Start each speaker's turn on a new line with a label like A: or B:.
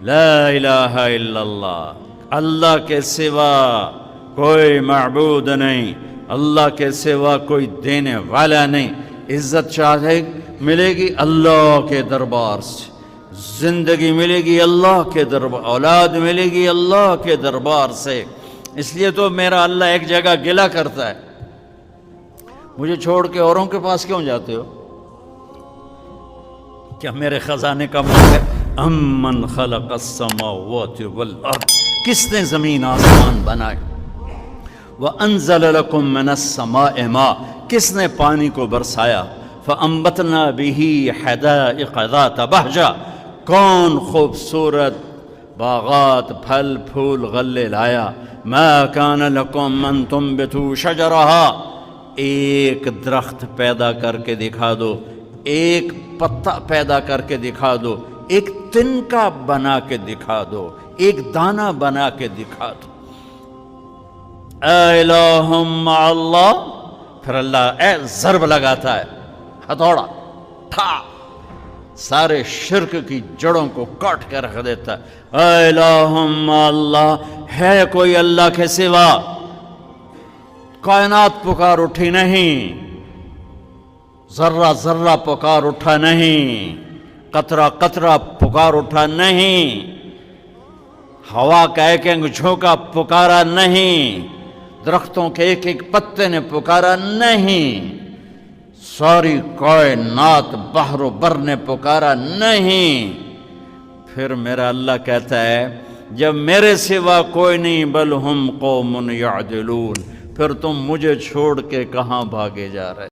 A: لا الہ الا اللہ، اللہ کے سوا کوئی معبود نہیں، اللہ کے سوا کوئی دینے والا نہیں۔ عزت چاہے ملے گی اللہ کے دربار سے، زندگی ملے گی اللہ کے دربار، اولاد ملے گی اللہ کے دربار سے۔ اس لیے تو میرا اللہ ایک جگہ گلہ کرتا ہے، مجھے چھوڑ کے اوروں کے پاس کیوں جاتے ہو؟ کیا میرے خزانے کا ملک ہے؟ امن خلق السماوات والارض، کس نے زمین آسمان بنائے؟ وانزل لکم من السماء ماء، کس نے پانی کو برسایا؟ فانبتنا به حدائق ذات بہجہ، کون خوبصورت باغات پھل پھول غلے لایا؟ ما کان لکم ان تنبتوا شجرہا، ایک درخت پیدا کر کے دکھا دو، ایک پتا پیدا کر کے دکھا دو، ایک تنکا بنا کے دکھا دو، ایک دانہ بنا کے دکھا دو۔ اے الہ مع اللہ، پھر اللہ اے ضرب لگاتا ہے، ہتھوڑا ٹھا، سارے شرک کی جڑوں کو کاٹ کے رکھ دیتا ہے۔ اے الہ مع اللہ، ہے کوئی اللہ کے سوا؟ کائنات پکار اٹھی نہیں، ذرہ ذرہ پکار اٹھا نہیں، قطرہ قطرہ پکار اٹھا نہیں، ہوا کا ایک ایک جھونکا پکارا نہیں، درختوں کے ایک ایک پتے نے پکارا نہیں، ساری کائنات بحر و بر نے پکارا نہیں۔ پھر میرا اللہ کہتا ہے جب میرے سوا کوئی نہیں، بل ہم قوم یعدلون، پھر تم مجھے چھوڑ کے کہاں بھاگے جا رہے؟